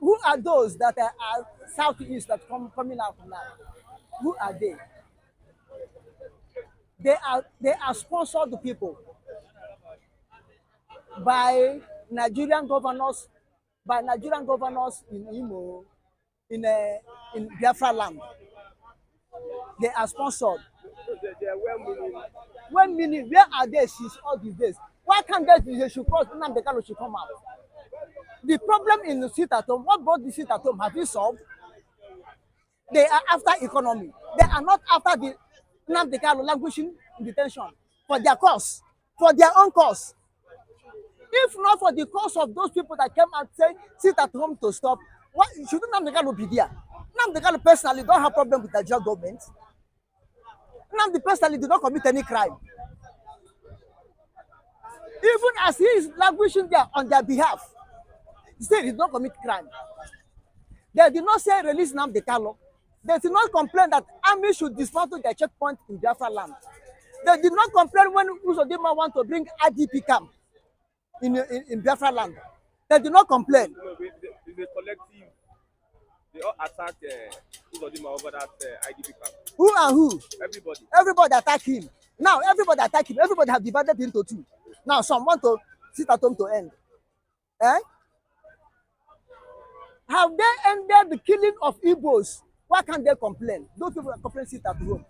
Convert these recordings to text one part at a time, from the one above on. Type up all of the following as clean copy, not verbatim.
Who are those that are southeast that coming out now? Who are they? They are sponsored people by Nigerian governors, in Imo, in Biafra land. They are sponsored. They are well meaning. When meaning, where are they since all these days? Why can't they should cross Nnamdi Kanu should come out? The problem in the seat at home, what brought the seat at home, have you solved? They are after economy. They are not after the Nnamdi Kanu languishing in detention for their cause, for their own cause. If not for the cause of those people that came and say sit at home to stop, why shouldn't Nnamdi Kanu be there? Nnamdi Kanu personally don't have problem with the Nigerian government. Nnamdi personally did not commit any crime. Even as he is languishing there on their behalf, still he did not commit crime. They did not say release Nnamdi Kanu. They did not complain that army should dismantle their checkpoint in Biafra land. They did not complain when Uzodinma want to bring IDP camp in Biafra land. They did not complain. No, it's a collective. They all attack Uzodinma over that IDP camp. Who and who? Everybody. Everybody attack him. Now everybody attack him. Everybody have divided into two. Now some want to sit at home to end. Eh? Have they ended the killing of Igbos? Why can't they complain? Those people that complain sit at home.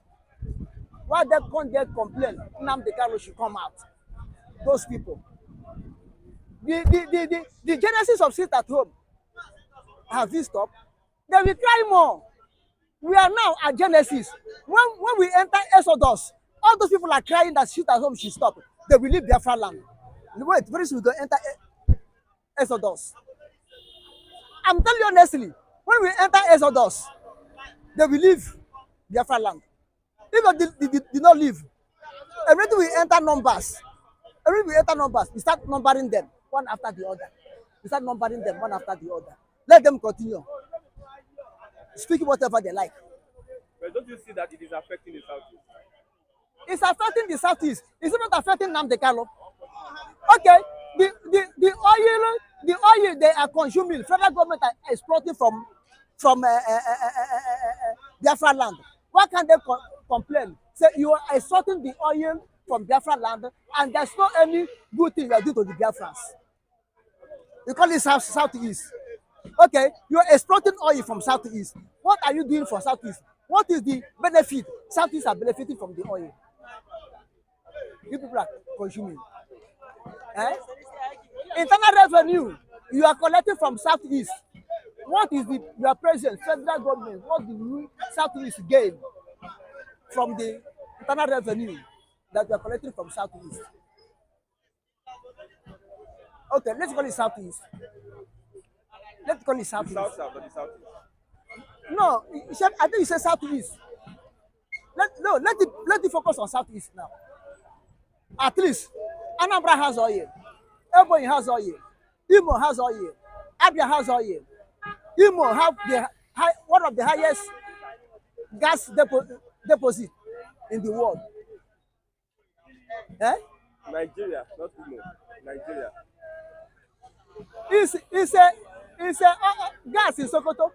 Why can't they complain? Nnamdi Kanu should come out. Those people. The genesis of sit at home. Have you stopped? They will cry more. We are now at Genesis. When we enter Exodus, all those people are crying that sit at home should stop. They will leave Biafra land. Wait, very soon we go enter Exodus. I'm telling you honestly, when we enter Exodus, they will leave Biafra land. If they did not leave, everything we enter Numbers. Every we enter Numbers, we start numbering them one after the other. We start numbering them one after the other. Let them continue. Speak whatever they like. But don't you see that it is affecting the Southeast? It's affecting the Southeast. Is it not affecting Nnamdi Kanu? Okay, the oil they are consuming, federal government are exploiting from Biafra land. Why can't they complain? Say you are exporting the oil from Biafra land, and there's no any good thing you are doing to the Biafrans. You call it Southeast. Okay, you are exporting oil from Southeast. What are you doing for Southeast? What is the benefit? Southeast are benefiting from the oil. You people are consuming. Eh? Internal revenue you are collecting from Southeast. What is your president, federal government? What do you Southeast gain from the internal revenue that you are collecting from Southeast? Okay, let's call it Southeast. Let's call it Southeast. The South or the Southeast? No, I think you said Southeast. Let it focus on Southeast now. At least Anambra has oil, Ebonyi has oil, Imo has oil, Abia has oil. Imo have one of the highest gas deposit in the world. Eh? Nigeria, not Imo. Nigeria. It's a gas in Sokoto.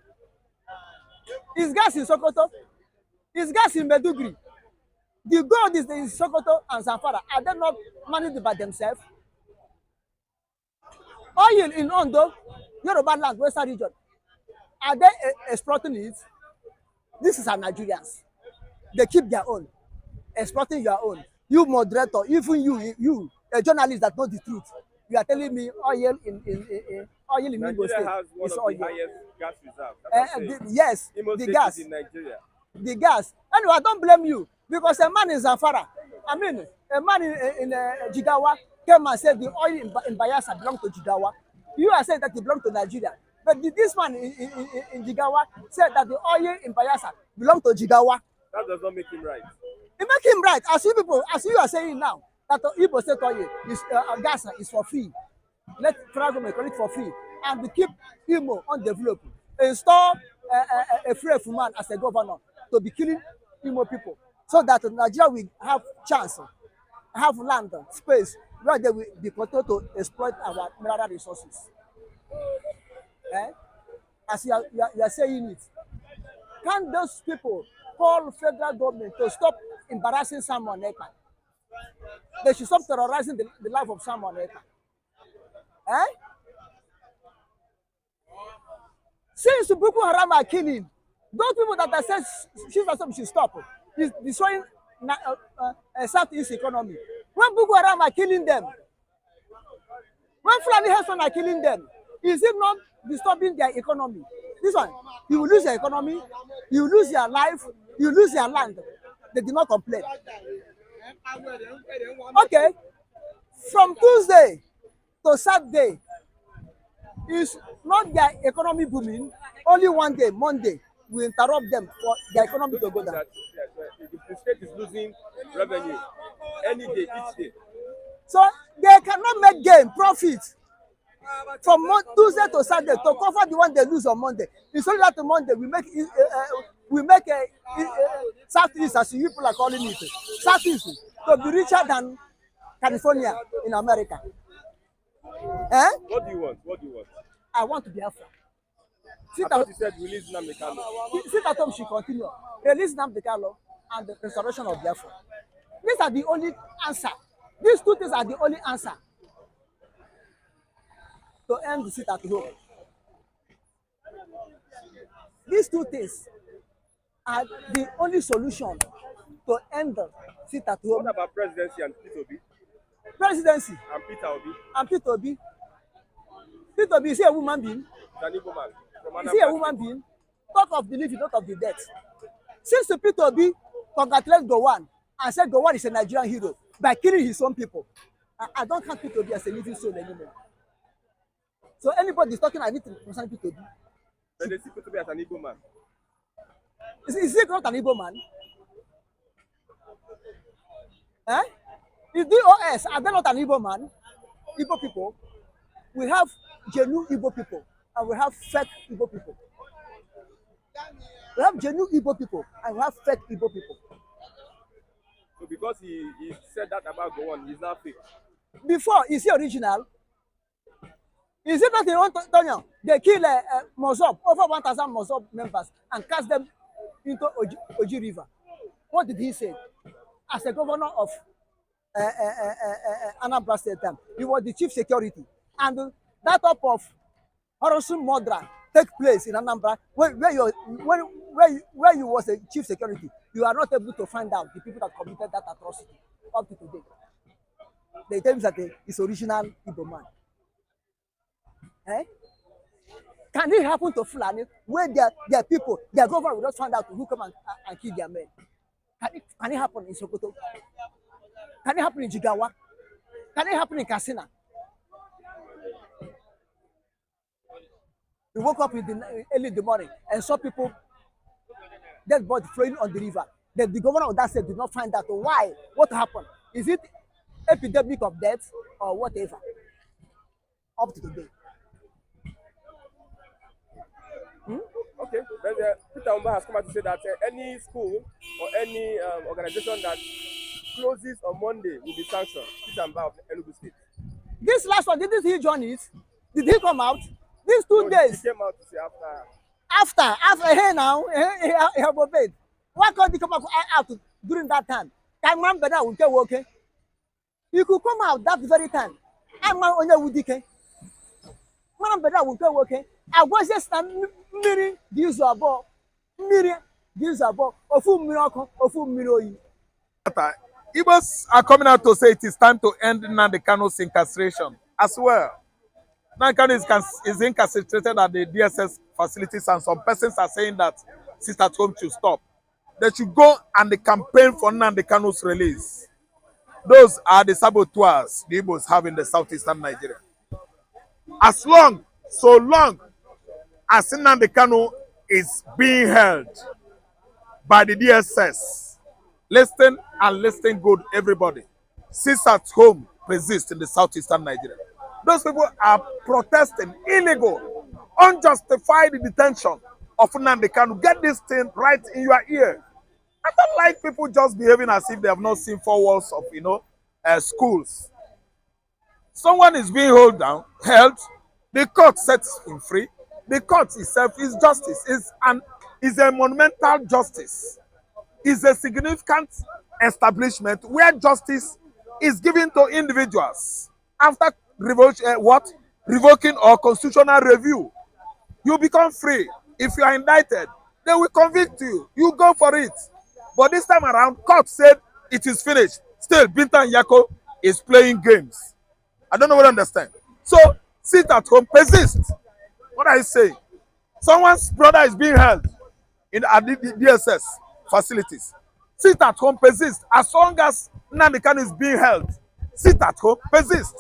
It's gas in Sokoto. It's gas in Meduguri. The gold is in Sokoto and Zamfara. Are they not managed by themselves? Oil in Ondo, Yoruba land, Western region. Are they exploiting it? This is our Nigerians. They keep their own, exploiting your own. You moderator, even you, a journalist that knows the truth. You are telling me oil in Imo State has one is of oil. the highest gas reserves. Yes, Imo the State gas. is in Nigeria. The gas. Anyway, I don't blame you because a man in Zamfara, a man in Jigawa came and said the oil in Bayelsa belongs to Jigawa. You are saying that it belongs to Nigeria. But this man in Jigawa said that the oil in Bayelsa belongs to Jigawa. That does not make him right. It makes him right. As you are saying now, that the Igbo State oil is gas is for free. Let federal government collect for free, and we keep Imo undeveloped. Install a free man as a governor to be killing Imo people, so that Nigeria will have chance, have land, space where they will be controlled to exploit our mineral resources. Eh? as you are saying it. Can those people call federal government to stop embarrassing someone? They should stop terrorizing the life of someone. Eh? Since Boko Haram are killing, those people that are saying should stop is destroying Southeast economy. When Boko Haram are killing them, when Fulani Herdsmen are killing them, is it not disturbing their economy? This one, you will lose your economy, you will lose your life, you will lose your land. They did not complain. Okay, from Tuesday to Saturday, is not their economy booming? Only one day, Monday, we interrupt them for their economy to go down. The state is losing revenue any day, each day. So they cannot make gain, profit from Tuesday to Saturday to cover the one they lose on Monday. It's only that on Monday we make a Southeast, as you people are calling it, Southeast to be richer than California in America. Eh? What do you want? What do you want? I want to be Afro. I thought you said release Nnamdi. Sit at home, she continue. Release Nnamdi and the restoration of Biafra. These are the only answer. These two things are the only answer to end the sit at home. These two things are the only solution to end the sit at home. What about presidency and Peter Obi? Presidency And Peter Obi? and Peter Obi. Peter Obi, is he a woman being? An Igbo man. Is he a woman being? Talk of the living, not of the dead. Since Peter Obi congratulated Gowon and said Gowon is a Nigerian hero by killing his own people, I don't count Peter Obi as a living soul anymore. So anybody is talking anything concerning Peter Obi. But they see Peter Obi as an Igbo man. Is he not an Igbo man? Eh? Is DOS, are they not an Igbo man? Igbo people. We have genuine Igbo people and we have fake Igbo people. We have genuine Igbo people and we have fake Igbo people. So because he said that about Gowon, he's not fake. Before, is he original? Is it not in Ontario? They kill Mozob, over 1,000 Mozob members and cast them into Oji River. What did he say? As a governor of Anambra State, he was the chief security. And that type of harassment murder take place in Anambra where you was a chief security. You are not able to find out the people that committed that atrocity up to today. They tell me that it's original Igbo man. Eh? Can it happen to Fulani where their people, their government will not find out who come and kill their men? Can it happen in Sokoto? Can it happen in Jigawa? Can it happen in Katsina? We woke up early in the morning and saw people, dead body flowing on the river. Then the governor of that state did not find out why. What happened? Is it epidemic of death or whatever? Up to today. Okay, then Peter Mbah has come out to say that any school or any organization that closes on Monday will be sanctioned. Peter Mbah of Enugu State. This last one, didn't he join it? Did he come out? These 2 days. He came out to say After, hey now, he have obeyed. Why can't he come out during that time? Can man better will get okay? You could come out that very time. I'm on your woodike. Man better will get okay. I was just a mirror, these are about mirror, these are about a full miracle, a full mirror. Igbos are coming out to say it is time to end Nnamdi Kanu's incarceration as well. Nnamdi Kanu is incarcerated at the DSS facilities, and some persons are saying that sit at home should stop. They should go and the campaign for Nnamdi Kanu's release. Those are the saboteurs the Igbos have in the southeastern Nigeria. So long as Nnamdi Kanu is being held by the DSS, listen and listen good, everybody. Sit at home persist in the southeastern Nigeria. Those people are protesting illegal, unjustified detention of Nnamdi Kanu. Get this thing right in your ear. I don't like people just behaving as if they have not seen 4 walls of, schools. Someone is being held, the court sets him free. The court itself is justice, is a monumental justice, is a significant establishment where justice is given to individuals after revoking or constitutional review. You become free. If you are indicted, they will convict you. You go for it. But this time around, court said it is finished. Still, Binta Yako is playing games. I don't know what I understand. So, sit at home, persist. What are you saying? Someone's brother is being held at the DSS facilities. Sit at home, persist. As long as Nnamdi Kanu is being held, sit at home, persist.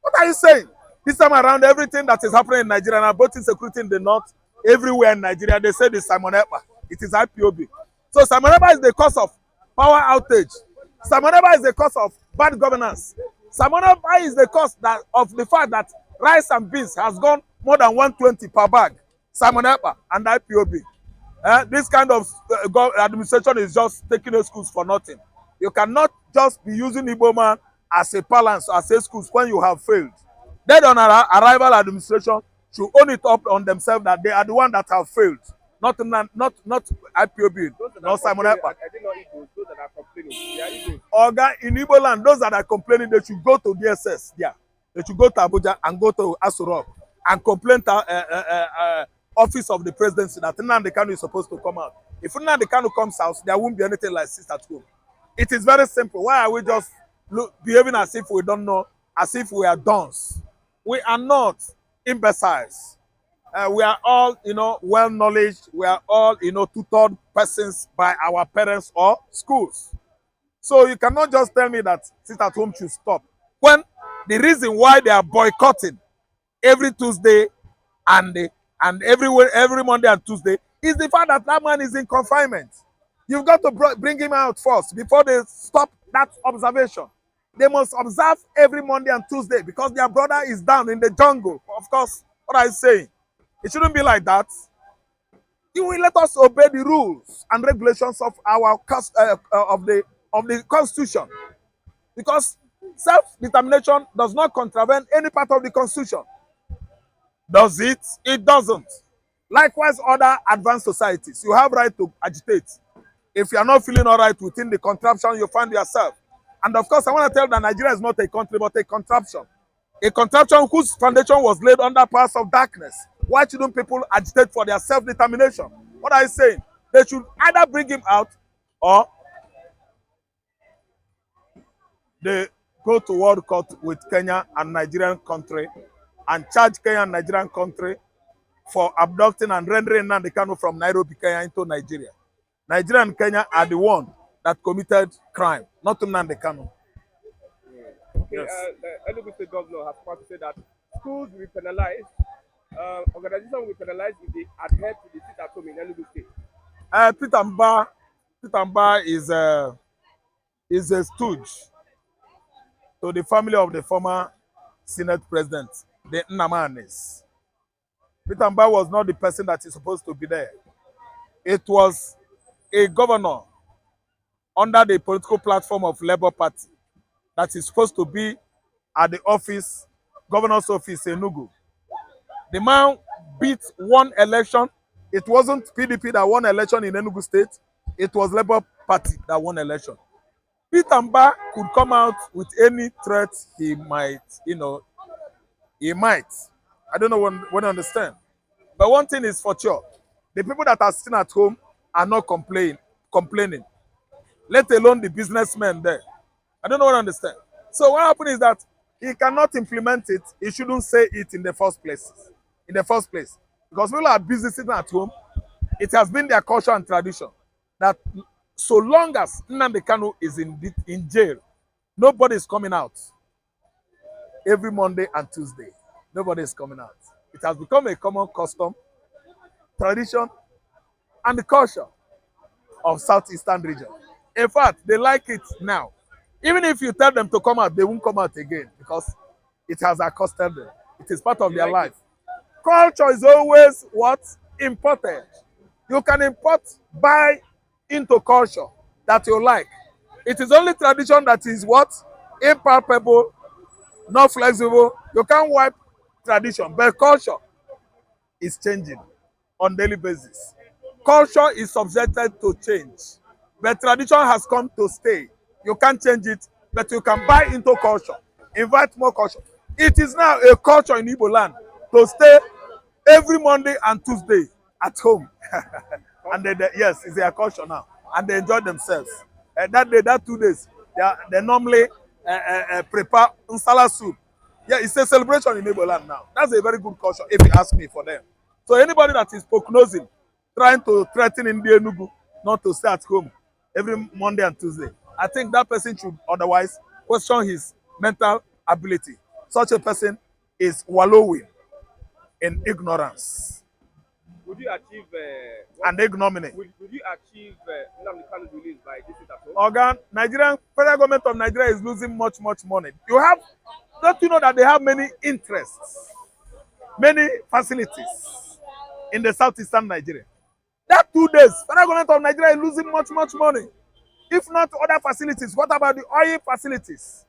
What are you saying? This time around, everything that is happening in Nigeria, and both insecurity in the north, everywhere in Nigeria, they say it's Simon Ekpa. It is IPOB. So Simon Ekpa is the cause of power outage. Simon Ekpa is the cause of bad governance. Simon Ekpa is the cause of the fact that rice and beans has gone more than 120 per bag. Simon Ekpa and IPOB. This kind of administration is just taking excuse for nothing. You cannot just be using Igbo man as a balance, as excuse when you have failed. Dead on arrival administration should own it up on themselves that they are the one that have failed. Not IPOB, not Simon Ekpa. I think not Igbos, those that are complaining. They are Igbos. Oga, in Igbo land, those that are complaining, they should go to DSS. Yeah. They should go to Abuja and go to Aso Rock and complain to office of the presidency that Nnamdi Kanu is supposed to come out. If Nnamdi Kanu comes out, there won't be anything like sit at home. It is very simple. Why are we just behaving as if we don't know, as if we are dons? We are not imbeciles. We are all, well knowledge. We are all, tutored persons by our parents or schools. So you cannot just tell me that sit at home should stop. When the reason why they are boycotting every Tuesday and every Monday and Tuesday is the fact that that man is in confinement. You've got to bring him out first before they stop that observation. They must observe every Monday and Tuesday because their brother is down in the jungle. Of course, what I say, it shouldn't be like that. You will let us obey the rules and regulations of our of the Constitution, because self-determination does not contravene any part of the Constitution. Does it? It doesn't. Likewise, other advanced societies, you have right to agitate. If you are not feeling all right within the contraption you find yourself. And of course, I want to tell you that Nigeria is not a country, but a contraption. A contraption whose foundation was laid under powers of darkness. Why shouldn't people agitate for their self-determination? What are you saying? They should either bring him out or they go to world court with Kenya and Nigerian country and charge Kenya and Nigerian country for abducting and rendering Nnamdi Kanu from Nairobi, Kenya into Nigeria. Nigeria and Kenya are the one that committed crime, not Nnamdi Kanu. Okay, Yes. Enugu State Governor has come to say that schools will be penalized, organizations will be penalized if they adhere to the sit at home in Enugu State. Peter Mbah is a stooge to the family of the former Senate president, the Nnamdi. Peter Mbah was not the person that is supposed to be there. It was a governor under the political platform of Labour Party that is supposed to be at the office, governor's office in Enugu. The man beat one election. It wasn't PDP that won election in Enugu State. It was Labour Party that won election. Peter Mbah could come out with any threat he might, he might. I don't know what I understand. But one thing is for sure. The people that are sitting at home are not complaining. Let alone the businessmen there. I don't know what I understand. So what happened is that he cannot implement it. He shouldn't say it in the first place. Because people are busy sitting at home. It has been their culture and tradition that so long as Nnamdi Kanu is in jail, nobody is coming out. Every Monday and Tuesday, nobody is coming out. It has become a common custom, tradition, and the culture of Southeastern region. In fact, they like it now. Even if you tell them to come out, they won't come out again because it has accosted them. It is part of their life. Culture is always what? Imported. You can buy into culture that you like. It is only tradition that is what? Impalpable, not flexible. You can't wipe tradition, but culture is changing on daily basis. Culture is subjected to change, but tradition has come to stay. You can't change it, but you can buy into culture, invite more culture. It is now a culture in Igbo land to stay every Monday and Tuesday at home. And yes, it's their culture now, and they enjoy themselves. That day, that 2 days, they normally prepare nsala soup. Yeah, it's a celebration in Igbo land now. That's a very good culture, if you ask me, for them. So anybody that is prognosing, trying to threaten India Enugu not to stay at home every Monday and Tuesday, I think that person should otherwise question his mental ability. Such a person is wallowing in ignorance Would you achieve and ignominy. would you achieve Nnamdi Kanu's release by this at home? Organ, Nigerian federal government of Nigeria is losing much money. Don't you know that they have many interests, many facilities in the southeastern Nigeria? That 2 days, federal government of Nigeria is losing much money. If not other facilities, what about the oil facilities?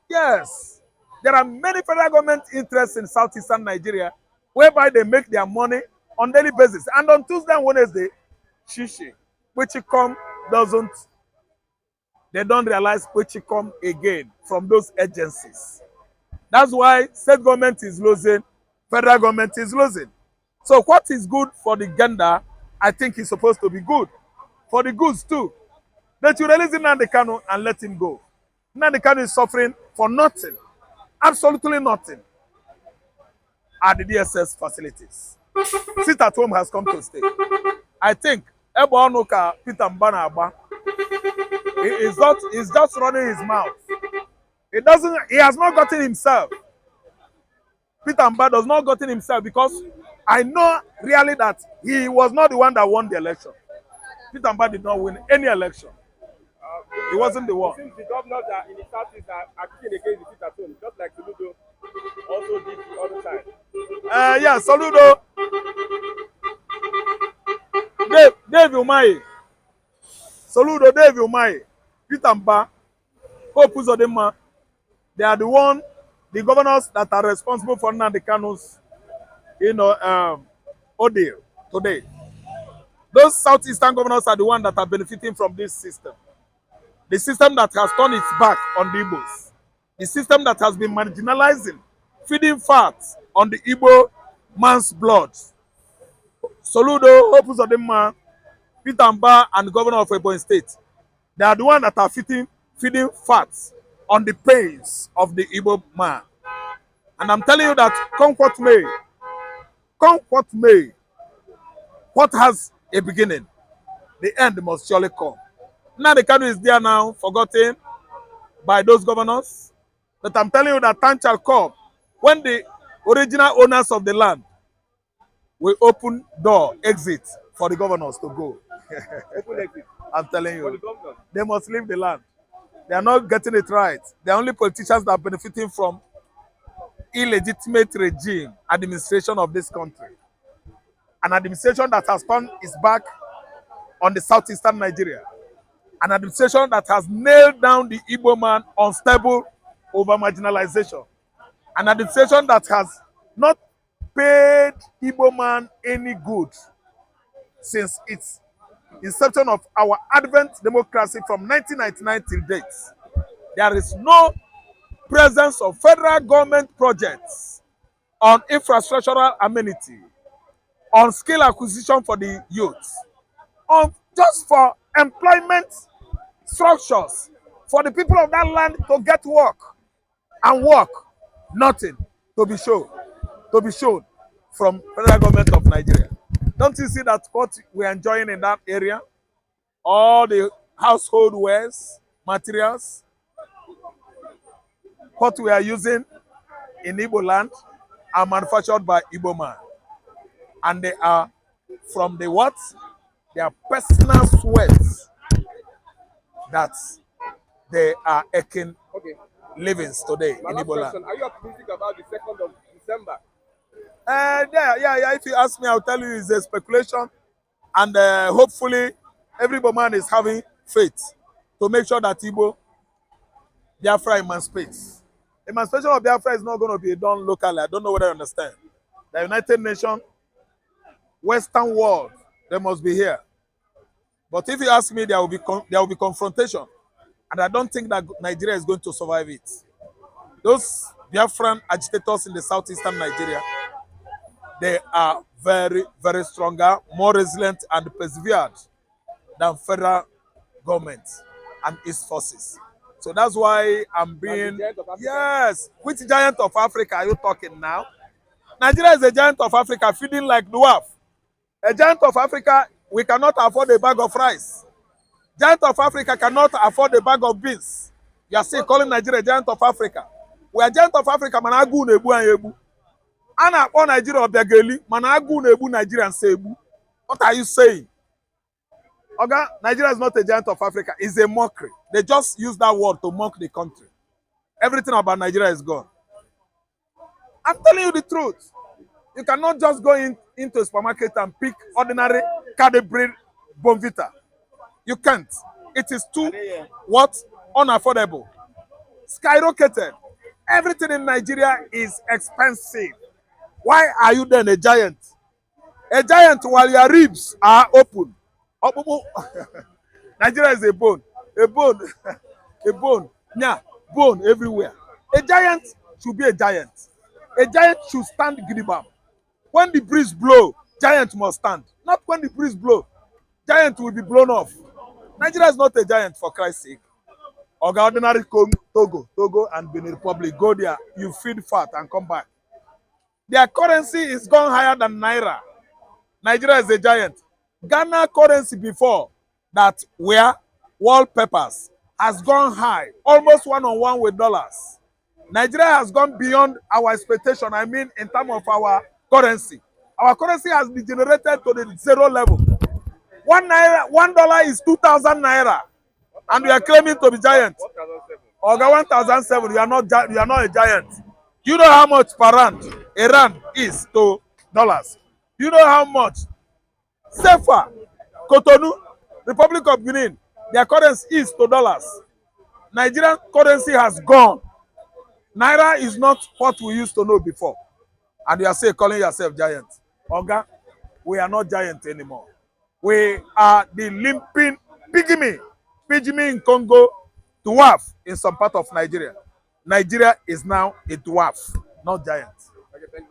Yes, there are many federal government interests in southeastern Nigeria whereby they make their money on daily basis. And on Tuesday and Wednesday, shishi, which come they don't realize which come again from those agencies. That's why state government is losing, federal government is losing. So what is good for the gender, I think is supposed to be good. For the goods too. That you release Nnamdi Kanu and let him go. Nnamdi Kanu is suffering for nothing, absolutely nothing, at the DSS facilities. Sit at home has come to stay. I think Ebe Onuka Peter Mbah he's just running his mouth. He has not gotten himself. Peter Mbah does not gotten himself, because I know really that he was not the one that won the election. Peter Mbah did not win any election. He wasn't the one. Since the governors are in the southeast are kicking against the sit at home, just like Soludo also did the other time. Yeah, Soludo. Dave Umahi. Soludo, Dave Umahi. Peter Mbah. Hope Uzodinma. They are the governors that are responsible for Nnamdi Kanu's, ordeal today. Those southeastern governors are the ones that are benefiting from this system. The system that has turned its back on the Igbos. The system that has been marginalizing, feeding fat on the Igbo man's blood. Soludo, Hope Uzodinma, Peter Mbah, and the governor of Ebonyi State. They are the ones that are feeding fat on the pains of the Igbo man. And I'm telling you that come what may, what has a beginning, the end must surely come. Now the Kanu is there now, forgotten by those governors. But I'm telling you that time shall come when the original owners of the land will open door, exit for the governors to go. Open exit I'm telling for the you, governors. they must leave the land. They are not getting it right. They are only politicians that are benefiting from illegitimate regime administration of this country. An administration that has turned its back on the southeastern Nigeria. An administration that has nailed down the Igbo man unstable over marginalization. An administration that has not paid Igbo man any good since its inception of our advent democracy from 1999 till date. There is no presence of federal government projects on infrastructural amenity, on skill acquisition for the youth, on just for employment structures for the people of that land to get work and work. Nothing to be shown from federal government of Nigeria. Don't you see that what we are enjoying in that area? All the household wares, materials, what we are using in Igbo land are manufactured by Igbo man. And they are from the what? Their personal sweats that they are eking livings today in Igbo land. Are you optimistic about the 2nd of December? Yeah. If you ask me, I'll tell you it's a speculation. And hopefully, every man is having faith to make sure that Igbo, Biafra emancipates. Emancipation of Biafra is not going to be done locally. I don't know whether you understand. The United Nations Western world, they must be here. But if you ask me, there will be confrontation, and I don't think that Nigeria is going to survive it. Those Biafran agitators in the southeastern Nigeria, they are very, very stronger, more resilient, and persevered than federal government and its forces. So that's why I'm being, yes, which giant of Africa are you talking now? Nigeria is a giant of Africa feeding like dwarf. A giant of Africa, we cannot afford a bag of rice. Giant of Africa cannot afford a bag of beans. You are still calling Nigeria a giant of Africa. We are giant of Africa, man, agu nebu and yebu. Ana akpọ Nigeria obiageli, man, agu nebu Nigeria and sebu. What are you saying? Oga, Nigeria is not a giant of Africa. It's a mockery. They just use that word to mock the country. Everything about Nigeria is gone. I'm telling you the truth. You cannot just go into a supermarket and pick ordinary Cadbury Bonvita. You can't. It is too, what? Unaffordable. Skyrocketed. Everything in Nigeria is expensive. Why are you then a giant? A giant while your ribs are open. Nigeria is a bone. A bone. A bone. Yeah, bone everywhere. A giant should be a giant. A giant should stand gidigam. When the breeze blow, giant must stand. Not when the breeze blow, giant will be blown off. Nigeria is not a giant, for Christ's sake. Oga, ordinary Togo and Benin Republic, go there, you feed fat and come back. Their currency is gone higher than Naira. Nigeria is a giant. Ghana currency before that were wallpapers has gone high, almost one-on-one with dollars. Nigeria has gone beyond our expectation, I mean in terms of our currency. Our currency has degenerated to the zero level. $1 is 2,000 naira, and you are claiming to be giant. Oga, 1,007. You are not a giant. You know how much per rand a rand is to dollars. You know how much Sefa, Cotonou, Republic of Benin, their currency is to dollars. Nigerian currency has gone. Naira is not what we used to know before. And you are still calling yourself giant. Oga, we are not giant anymore. We are the limping pygmy in Congo, dwarf in some part of Nigeria. Nigeria is now a dwarf, not giant. Okay, thank you.